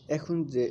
এখন যে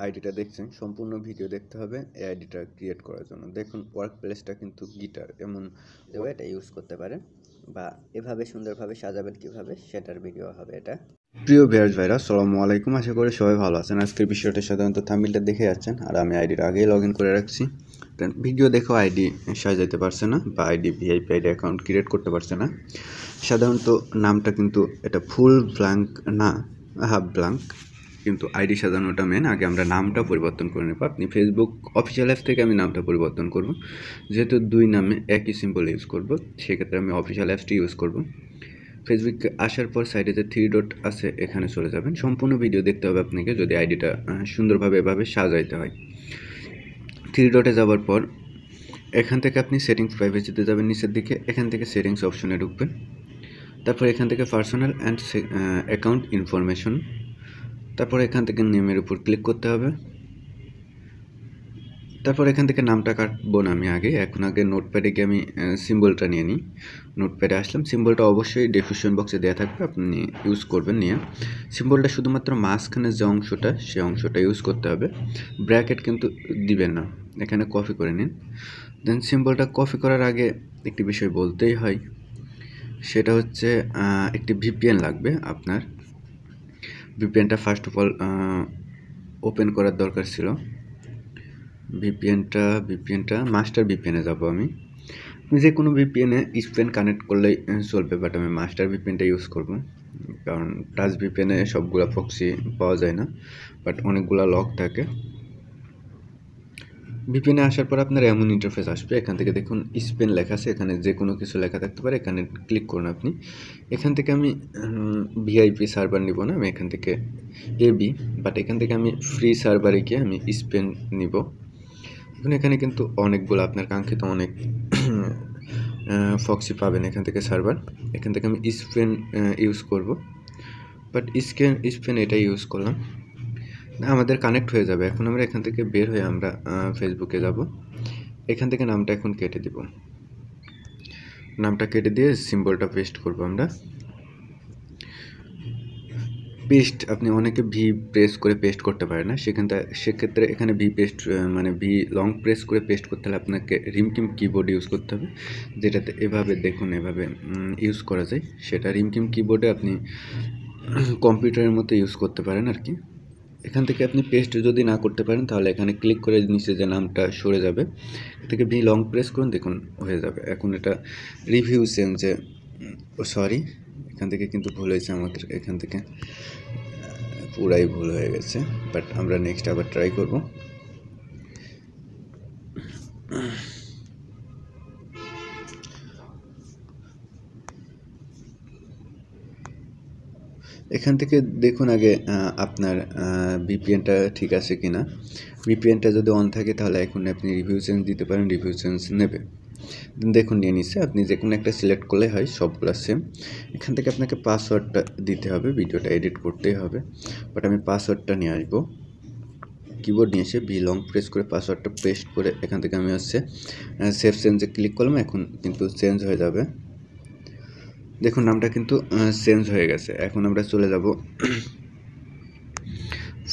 আইডিটা দেখছেন সম্পূর্ণ ভিডিও দেখতে হবে এই আইডিটা ক্রিয়েট করার জন্য। দেখুন ওয়ার্ক প্লেসটা কিন্তু গিটার এমন এটা ইউজ করতে পারেন বা এভাবে সুন্দরভাবে সাজাবেন কিভাবে সেটার ভিডিও হবে এটা। প্রিয় ভিউয়ার্স ভাইরা আসসালামু আলাইকুম, আশা করি সবাই ভালো আছেন। আজকের বিষয়টা সাধারণত থাম্বনেইলটা দেখে যাচ্ছেন আর আমি আইডিটা আগেই লগ ইন করে রাখছি। ভিডিও দেখো আইডি সাজাইতে পারছে না বা ID VIP ID account create করতে পারছে না। সাধারণত নামটা কিন্তু এটা ফুল ব্ল্যাঙ্ক না, হাফ ব্ল্যাঙ্ক, কিন্তু আইডি সাজানোটা মেন। আগে আমরা নামটা পরিবর্তন করে নেব। আপনি ফেসবুক অফিসিয়াল অ্যাপ থেকে আমি নামটা পরিবর্তন করব, যেহেতু দুই নামে একই সিম্বল ইউজ করব সেক্ষেত্রে আমি অফিসিয়াল অ্যাপসটি ইউজ করব। ফেসবুকে আসার পর সাইডে যে 3 ডট আছে এখানে চলে যাবেন। সম্পূর্ণ ভিডিও দেখতে হবে আপনাকে যদি আইডিটা সুন্দরভাবে এভাবে সাজাইতে হয়। 3 ডটে যাওয়ার পর এখান থেকে আপনি সেটিংস প্রাইভেসিতে যাবেন নিচের দিকে, এখান থেকে সেটিংস অপশনে ঢুকবেন। তারপর এখান থেকে পার্সোনাল অ্যান্ড অ্যাকাউন্ট ইনফরমেশন, তারপর এখান থেকে নেমের উপর ক্লিক করতে হবে। তারপর এখান থেকে নামটা কাটবো না আমি এখন আগে নোটপ্যাডে গিয়ে আমি সিম্বলটা নিয়ে নিই। নোটপ্যাডে আসলাম, সিম্বলটা অবশ্যই ডেসক্রিপশন বক্সে দেওয়া থাকবে, আপনি ইউজ করবেন নিয়ে। সিম্বলটা শুধুমাত্র মাঝখানে যে অংশটা সে অংশটা ইউজ করতে হবে, ব্র্যাকেট কিন্তু দিবেন না। এখানে কপি করে নিন। দেন সিম্বলটা কপি করার আগে একটি বিষয় বলতেই হয়, সেটা হচ্ছে একটি ভিপিএন লাগবে আপনার। ভিপিএনটা ফার্স্ট অফ অল ওপেন করার দরকার ছিল। ভিপিএনটা মাস্টার ভিপিএনে যাব আমি যে কোনো ভিপিএনে স্পেন কানেক্ট করলেই চলবে, বাট আমি মাস্টার ভিপিএনটা ইউজ করব, কারণ টাচ ভিপিএনে সবগুলা প্রক্সি পাওয়া যায় না, বাট অনেকগুলা লক থাকে। ভিপিএনে আসার পর আপনার এমন ইন্টারফেস আসবে, এখান থেকে দেখুন স্পেন লেখা আছে, এখানে যে কোনো কিছু লেখা থাকতে পারে, এখানে ক্লিক করুন আপনি। এখান থেকে আমি ভিআইপি সার্ভার নিব না, আমি এখান থেকে এবি, বাট এখান থেকে আমি ফ্রি সার্ভারে গিয়ে আমি স্পেন নিব। এখন এখানে কিন্তু অনেকগুলো আপনার কাঙ্ক্ষিত অনেক ফক্সি পাবেন এখান থেকে সার্ভার। এখান থেকে আমি স্পেন ইউজ করব, বাট স্পেন এটা ইউজ করলাম, আমাদের কানেক্ট হয়ে যাবে। এখন আমরা এখান থেকে বের হয়ে আমরা ফেসবুকে যাব। এখান থেকে নামটা এখন কেটে দিব, নামটা কেটে দিয়ে সিম্বলটা পেস্ট করব আমরা। পেস্ট আপনি অনেকে ভি প্রেস করে পেস্ট করতে পারে না, সেক্ষেত্রে এখানে ভি পেস্ট মানে ভি লং প্রেস করে পেস্ট করতে হলে আপনাকে রিমকিম কিবোর্ড ইউজ করতে হবে, যেটাতে এভাবে দেখুন এভাবে ইউজ করা যায়। সেটা রিমকিম কিবোর্ডে আপনি কম্পিউটারের মতো ইউজ করতে পারেন আর কি। এখান থেকে আপনি পেস্ট যদি না করতে পারেন তাহলে এখানে ক্লিক করে নিচে যে নামটা সরে যাবে, থেকে ভি লং প্রেস করুন, দেখুন হয়ে যাবে। এখন এটা রিভিউ চেঞ্জে সরি, এখান থেকে কিন্তু ভুল হয়েছে আমাদের, এখান থেকে পুরাই ভুল হয়ে গেছে, বাট আমরা নেক্সট আবার ট্রাই করব। এখান থেকে দেখুন আগে আপনার ভিপিএনটা ঠিক আছে কিনা। ভিপিএনটা যদি অন থাকে তাহলে এখন আপনি রিভিউ চেঞ্জ দিতে পারেন, রিভিউ চেঞ্জ নেবে। দেখুন নিয়ে নিচ্ছে, আপনি যে কোনো একটা সিলেক্ট করলে হয়, সবগুলো সেম। এখান থেকে আপনাকে পাসওয়ার্ডটা দিতে হবে, ভিডিওটা এডিট করতেই হবে, বাট আমি পাসওয়ার্ডটা নিয়ে আসবো। কিবোর্ড নিয়ে এসে ভি লং প্রেস করে পাসওয়ার্ডটা পেস্ট করে এখান থেকে আমি সেভ চেঞ্জে ক্লিক করলাম। এখন কিন্তু চেঞ্জ হয়ে যাবে, দেখুন নামটা কিন্তু চেঞ্জ হয়ে গেছে। এখন আমরা চলে যাব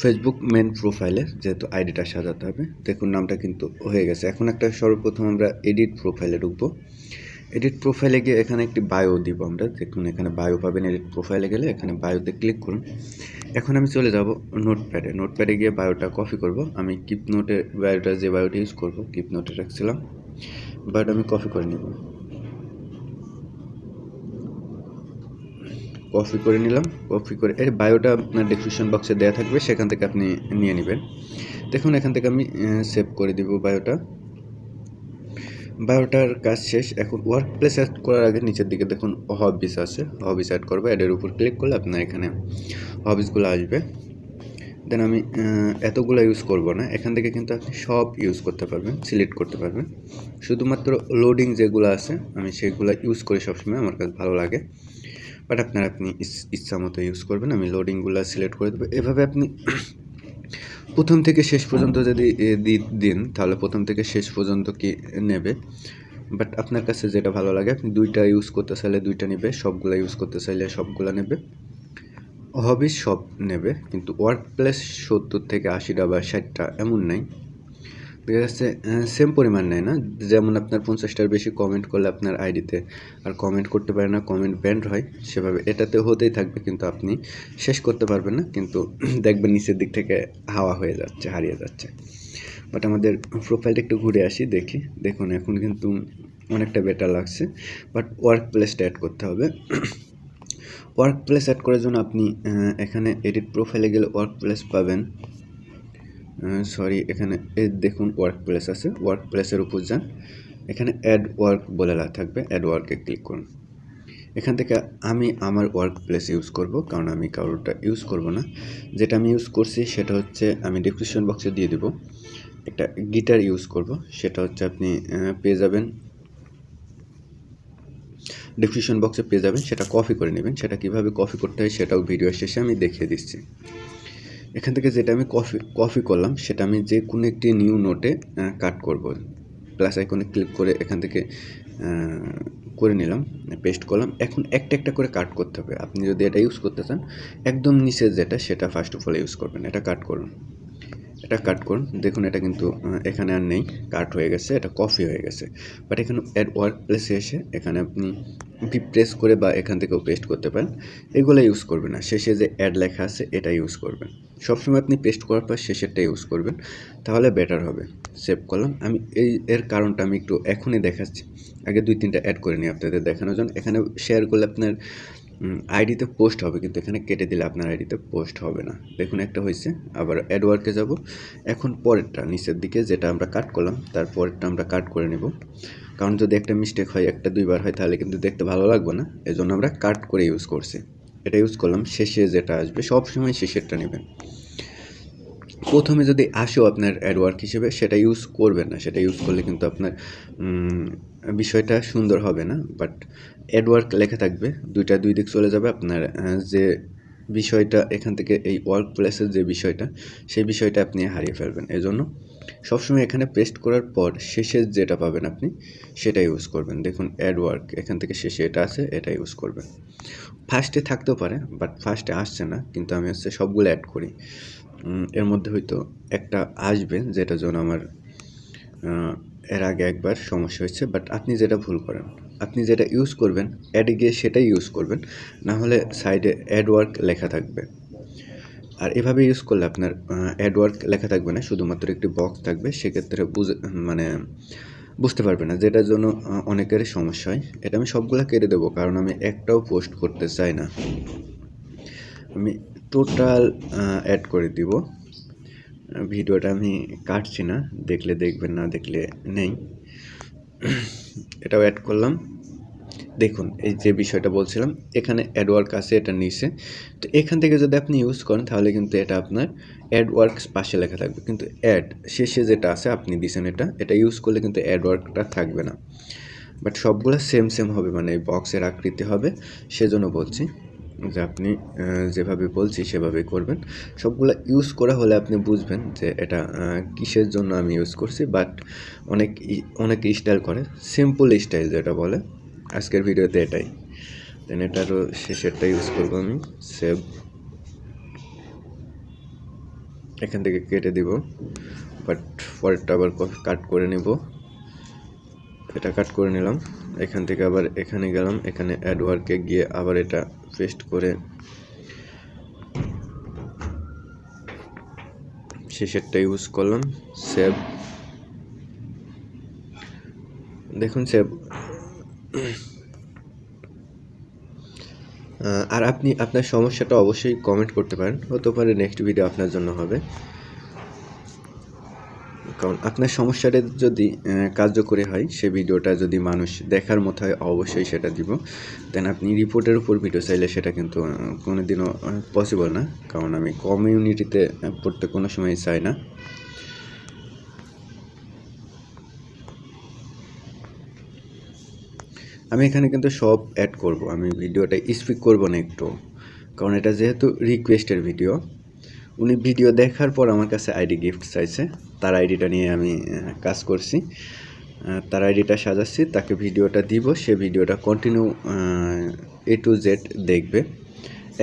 ফেসবুক মেন প্রোফাইলে, যেহেতু আইডিটা সাজাতে হবে। দেখুন নামটা কিন্তু হয়ে গেছে। এখন সর্বপ্রথম আমরা এডিট প্রোফাইলে ঢুকবো। এডিট প্রোফাইলে গিয়ে এখানে একটি বায়ো দিব আমরা, দেখুন এখানে বায়ো পাবেন। এডিট প্রোফাইলে গেলে এখানে বায়োতে ক্লিক করুন। এখন আমি চলে যাব নোটপ্যাডে গিয়ে বায়োটা কপি করব। আমি কিপ নোটে বায়োটা যে বায়োটা ইউজ করব কিপ নোটে রাখছিলাম, বাট আমি কপি করে নিব। কপি করে নিলাম, কপি করে এর বায়োটা আপনার ডেসক্রিপশন বক্সে দেওয়া থাকবে, সেখান থেকে আপনি নিয়ে নেবেন। দেখুন এখান থেকে আমি সেভ করে দিব বায়োটার কাজ শেষ। এখন ওয়ার্ক প্লেস অ্যাড করার আগে নিচের দিকে দেখুন হবিস আছে, হবিস অ্যাড করবো। অ্যাডের উপর ক্লিক করলে আপনার এখানে হবিসগুলো আসবে। দেন আমি এতগুলো ইউজ করব না, এখান থেকে কিন্তু আপনি সব ইউজ করতে পারবেন, সিলেক্ট করতে পারবেন। শুধুমাত্র লোডিং যেগুলো আছে আমি সেগুলো ইউজ করি সবসময়, আমার কাছে ভালো লাগে, বাট আপনি ইচ্ছা মতো ইউজ করবেন। আমি লোডিংগুলো সিলেক্ট করে দেবো। এভাবে আপনি প্রথম থেকে শেষ পর্যন্ত যদি দিন তাহলে প্রথম থেকে শেষ পর্যন্ত কি নেবে, বাট আপনার কাছে যেটা ভালো লাগে। আপনি দুইটা ইউজ করতে চাইলে দুইটা নেবে, সবগুলা ইউজ করতে চাইলে সবগুলা নেবে। হবিস সব নেবে, কিন্তু ওয়ার্ক প্লেস 70 থেকে 80টা বা 60টা এমন নাই, দেখা যাচ্ছে সেম পরিমাণ নেয় না। যেমন আপনার 50টার বেশি কমেন্ট করলে আপনার আইডিতে আর কমেন্ট করতে পারে না, কমেন্ট ব্যান্ড হয়, সেভাবে এটাতে হতেই থাকবে, কিন্তু আপনি শেষ করতে পারবেন না, কিন্তু দেখবেন নিচের দিক থেকে হাওয়া হয়ে যাচ্ছে, হারিয়ে যাচ্ছে। বাট আমাদের প্রোফাইলটা একটু ঘুরে আসি, দেখি। দেখুন এখন কিন্তু অনেকটা বেটার লাগছে, বাট ওয়ার্ক প্লেসটা অ্যাড করতে হবে। ওয়ার্ক প্লেস অ্যাড করার জন্য আপনি এখানে এডিট প্রোফাইলে গেলে ওয়ার্ক প্লেস পাবেন। এখানে এই দেখুন ওয়ার্ক প্লেস আছে, ওয়ার্ক প্লেসের উপর যান, এখানে অ্যাড ওয়ার্ক বলে থাকবে, অ্যাড ওয়ার্কে ক্লিক করুন। এখান থেকে আমি আমার ওয়ার্ক প্লেস ইউজ করব, কারণ আমি কারোরটা ইউজ করব না। যেটা আমি ইউজ করছি সেটা হচ্ছে, আমি ডিসক্রিপশন বক্সে দিয়ে দেব, একটা গিটার ইউজ করব। সেটা হচ্ছে আপনি পেয়ে যাবেন, ডিসক্রিপশন বক্সে পেয়ে যাবেন, সেটা কপি করে নেবেন। সেটা কিভাবে কপি করতে হয় সেটাও ভিডিও শেষে আমি দেখিয়ে দিচ্ছি। এখান থেকে যেটা আমি কপি করলাম সেটা আমি যে কোনো একটি নিউ নোটে কাট করব। প্লাস আইকনে ক্লিক করে এখান থেকে করে নিলাম, পেস্ট করলাম। এখন একটা একটা করে কাট করতে হবে। আপনি যদি এটা ইউজ করতে চান, একদম নিচে যেটা সেটা ফার্স্ট অফ অল ইউজ করবেন। এটা কাট করুন, এটা কাট করুন। দেখুন এটা কিন্তু এখানে আর নেই, কাট হয়ে গেছে, এটা কপি হয়ে গেছে। বাট এখানে অ্যাড ওয়ার্ক প্লেসে এসে এখানে আপনি প্রেস করে বা এখান থেকেও পেস্ট করতে পারেন। এগুলো ইউজ করবেন না, শেষে যে অ্যাড লেখা আছে এটা ইউজ করবেন। সবসময় আপনি পেস্ট করার পর শেষেরটা ইউজ করবেন, তাহলে বেটার হবে। সেভ করলাম। আমি এর কারণটা আমি একটু এখনই দেখাচ্ছি, আগে 2-3টা অ্যাড করে নিই আপনাদের দেখানোর জন্য। এখানে শেয়ার করলে আপনার আইডিতে পোস্ট হবে, কিন্তু এখানে কেটে দিলে আপনার আইডিতে পোস্ট হবে না। দেখুন একটা হয়েছে। আবার অ্যাড ওয়ার্কে যাব। এখন পরেরটা নিচের দিকে যেটা আমরা কাট করলাম তার পরেরটা আমরা কাট করে নেব, কারণ যদি একটা মিস্টেক হয়, একটা দুইবার হয়, তাহলে কিন্তু দেখতে ভালো লাগবে না। এজন্য আমরা কাট করে ইউজ করছি। এটা ইউজ করলাম। শেষে যেটা আসবে সবসময় শেষেরটা নেবেন। প্রথমে যদি আসেও আপনার অ্যাডওয়ার্ক হিসেবে, সেটা ইউজ করবেন না। সেটা ইউজ করলে কিন্তু আপনার বিষয়টা সুন্দর হবে না। বাট অ্যাডওয়ার্ক লেখা থাকবে, দুই দিক চলে যাবে। আপনার যে বিষয়টা এখান থেকে, এই ওয়ার্ক প্লেসের যে বিষয়টা, সেই বিষয়টা আপনি হারিয়ে ফেলবেন। এই জন্য সবসময় এখানে পেস্ট করার পর শেষে যেটা পাবেন আপনি সেটা ইউজ করবেন। দেখুন অ্যাডওয়ার্ক, এখান থেকে শেষে এটা আছে, এটা ইউজ করবেন। ফার্স্টে থাকতেও পারে, বাট ফার্স্টে আসছে না, কিন্তু আমি হচ্ছে সবগুলো অ্যাড করি। এর মধ্যে হয়তো একটা আসবে, যেটার জন্য আমার এর আগে একবার সমস্যা হয়েছে। বাট আপনি যেটা ভুল করেন, আপনি যেটা ইউজ করবেন অ্যাডে গিয়ে সেটাই ইউজ করবেন, না হলে সাইডে অ্যাডওয়ার্ক লেখা থাকবে। আর এভাবে ইউজ করলে আপনার অ্যাডওয়ার্ক লেখা থাকবে না, শুধুমাত্র একটি বক্স থাকবে। সেক্ষেত্রে বুঝতে পারবে না, যেটার জন্য অনেকের সমস্যা হয়। এটা আমি সবগুলো কেটে দেবো, কারণ আমি একটাও পোস্ট করতে চাই না। আমি টোটাল অ্যাড করে দিব। ভিডিওটা আমি কাটছি না, দেখলে দেখবেন, না দেখলে নেই। এটাও অ্যাড করলাম। দেখুন এই যে বিষয়টা বলছিলাম, এখানে অ্যাডওয়ার্ক আছে, এটা নিচে। তো এখান থেকে যদি আপনি ইউজ করেন, তাহলে কিন্তু এটা আপনার অ্যাডওয়ার্কস পাশে লেখা থাকবে, কিন্তু অ্যাড শেষে যেটা আছে আপনি দিয়েছেন, এটা ইউজ করলে কিন্তু অ্যাডওয়ার্কটা থাকবে না। বাট সবগুলো সেম হবে, মানে বক্সের আকৃতি হবে। সেজন্য বলছি যে আপনি যেভাবে বলছি সেভাবেই করবেন। সবগুলো ইউজ করা হলে আপনি বুঝবেন যে এটা কিসের জন্য আমি ইউজ করছি। বাট অনেক স্টাইল করে, সিম্পল স্টাইল যেটা বলে। আজকের ভিডিওতে এটাই। দেন এটারও শেষেরটা ইউজ করবো আমি। সেভ, এখান থেকে কেটে দিব, বাট পরেরটা আবার কাট করে নিব। এটা কাট করে নিলাম। এখান থেকে আবার এখানে গেলাম, এখানে অ্যাডওয়ার্কে গিয়ে আবার এটা পেস্ট করে শেষেরটা ইউজ করলাম। সেভ, দেখুন সেভ। আর আপনি আপনার সমস্যাটা অবশ্যই কমেন্ট করতে পারেন, হতে পারে নেক্সট ভিডিও আপনার জন্য হবে। কারণ আপনার সমস্যাটা যদি কার্যকরী হয়, সে ভিডিওটা যদি মানুষ দেখার মতো হয়, অবশ্যই সেটা দিব। দেন আপনি রিপোর্টের উপর ভিডিও চাইলে সেটা কিন্তু কোনোদিনও পসিবল না, কারণ আমি কমিউনিটিতে পড়তে কোনো সময় চাই না। আমি এখানে কিন্তু সব অ্যাড করব, আমি ভিডিওটা স্পিক করব না একটু, কারণ এটা যেহেতু রিকোয়েস্টের ভিডিও। উনি ভিডিও দেখার পর আমার কাছে আইডি গিফট চাইছে, তার আইডিটা নিয়ে আমি কাজ করছি, তার আইডিটা সাজাচ্ছি, তাকে ভিডিওটা দিব। সে ভিডিওটা কন্টিনিউ A to Z দেখবে।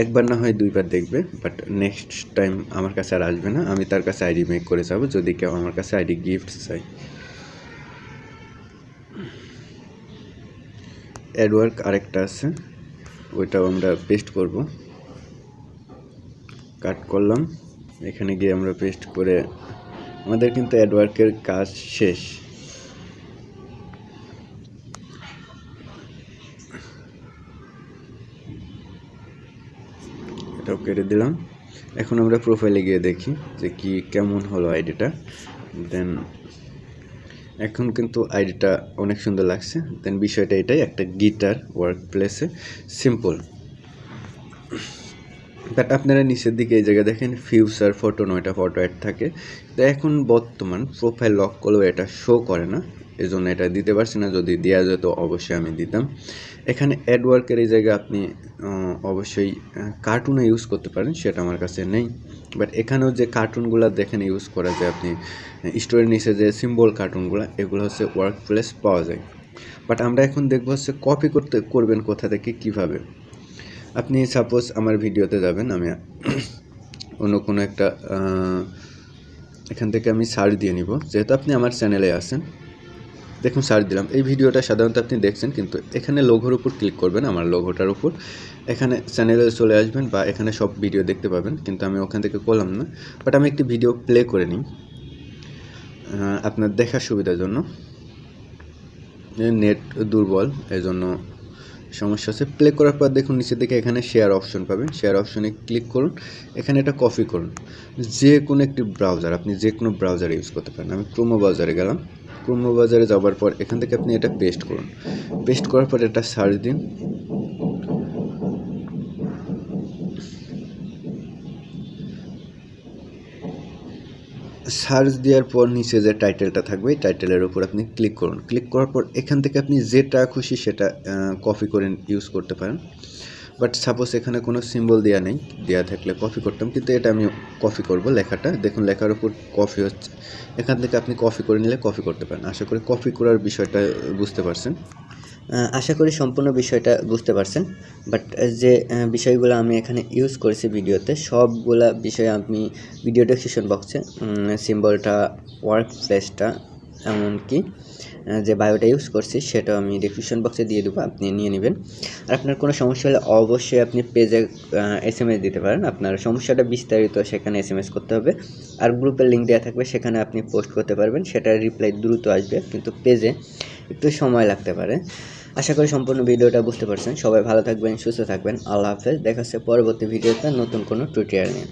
একবার না হয় দুইবার দেখবে, বাট নেক্সট টাইম আমার কাছে আর আসবে না। আমি তার কাছে আইডি মেক করে যাবো যদি কেউ আমার কাছে আইডি গিফট চাই। অ্যাডওয়ার্ক আরেকটা আছে, ওইটাও আমরা পেস্ট করব। কাট করলাম, এখানে গিয়ে আমরা পেস্ট করে আমাদের কিন্তু অ্যাডওয়ার্কের কাজ শেষ। এটাও কেটে দিলাম। এখন আমরা প্রোফাইলে গিয়ে দেখি যে কি কেমন হলো আইডিটা। দেন এখন কিন্তু আইডিটা অনেক সুন্দর লাগছে। দেন বিষয়টা এটাই, একটা গিটার ওয়ার্ক প্লেসে সিম্পল। বাট আপনারা নিচের দিকে এই জায়গায় দেখেন ফিউচার ফটো নয়টা ফটো অ্যাড থাকে। তো এখন বর্তমান প্রোফাইল লক করলেও এটা শো করে না, এই জন্য এটা দিতে পারছি না। যদি দেওয়া যেত অবশ্যই আমি দিতাম। এখানে অ্যাডওয়ার্কের এই জায়গায় আপনি অবশ্যই কার্টুনে ইউজ করতে পারেন, সেটা আমার কাছে নেই। বাট এখানেও যে কার্টুনগুলো দেখেন ইউজ করা যায়, আপনি স্টোরের নিচে যে সিম্বল কার্টুনগুলো, এগুলো হচ্ছে ওয়ার্ক প্লেস পাওয়া যায়। বাট আমরা এখন দেখবো হচ্ছে কপি করবেন কোথা থেকে, কিভাবে। আপনি সাপোজ আমার ভিডিওতে যাবেন, আমি অন্য কোনো একটা এখান থেকে আমি সার্চ দিয়ে নিব, যেহেতু আপনি আমার চ্যানেলে আছেন। দেখুন সার্চ দিলাম, এই ভিডিওটা সাধারণত আপনি দেখছেন, কিন্তু এখানে লোগোর উপর ক্লিক করবেন, আমার লোগোটার উপর। এখানে চ্যানেলে চলে আসবেন বা এখানে সব ভিডিও দেখতে পাবেন, কিন্তু আমি ওখান থেকে করলাম না। বাট আমি একটি ভিডিও প্লে করে নিই আপনার দেখার সুবিধার জন্য। নেট দুর্বল, এই জন্য সমস্যা আছে। প্লে করার পর দেখুন নিচের দিকে এখানে শেয়ার অপশন পাবেন, শেয়ার অপশনে ক্লিক করুন। এখানে এটা কপি করুন, যে কোনো একটি ব্রাউজার, আপনি যে কোনো ব্রাউজারে ইউজ করতে পারেন। আমি ক্রোমো ব্রাউজারে গেলাম, ক্রোমো ব্রাউজারে যাওয়ার পর এখান থেকে আপনি এটা পেস্ট করুন। পেস্ট করার পর এটা সার্চ দিন। সার্চ দেওয়ার পর নিচে যে টাইটেলটা থাকবে, এই টাইটেলের উপর আপনি ক্লিক করুন। ক্লিক করার পর এখান থেকে আপনি যেটা খুশি সেটা কপি করে ইউজ করতে পারেন। বাট সাপোজ এখানে কোনো সিম্বল দেওয়া নেই, দেওয়া থাকলে কপি করতাম, কিন্তু এটা আমি কপি করব। লেখাটা দেখুন, লেখার উপর কপি হচ্ছে, এখান থেকে আপনি কপি করে নিলে কপি করতে পারেন। আশা করি কপি করার বিষয়টা বুঝতে পারছেন। আশা করি সম্পূর্ণ বিষয়টা বুঝতে পারছেন। বাট যে বিষয়গুলো আমি এখানে ইউজ করেছি ভিডিওতে, সবগুলা বিষয় আমি ভিডিও ডেসক্রিপশন বক্সে সিম্বলটা, ওয়ার্ক প্লেসটা, এমনকি যে বায়োটা ইউজ করছি সেটাও আমি ডেসক্রিপশন বক্সে দিয়ে দেবো, আপনি নিয়ে নেবেন। আর আপনার কোনো সমস্যা হলে অবশ্যই আপনি পেজে SMS দিতে পারেন। আপনার সমস্যাটা বিস্তারিত সেখানে SMS করতে হবে। আর গ্রুপের লিঙ্ক দেওয়া থাকবে, সেখানে আপনি পোস্ট করতে পারবেন, সেটার রিপ্লাই দ্রুত আসবে, কিন্তু পেজে একটু সময় লাগতে পারে। আশা করি সম্পূর্ণ ভিডিওটা বুঝতে পারছেন। সবাই ভালো থাকবেন, সুস্থ থাকবেন। আল্লাহ হাফেজ। দেখা হচ্ছে পরবর্তী ভিডিওতে নতুন কোনো টিউটোরিয়াল নিয়ে।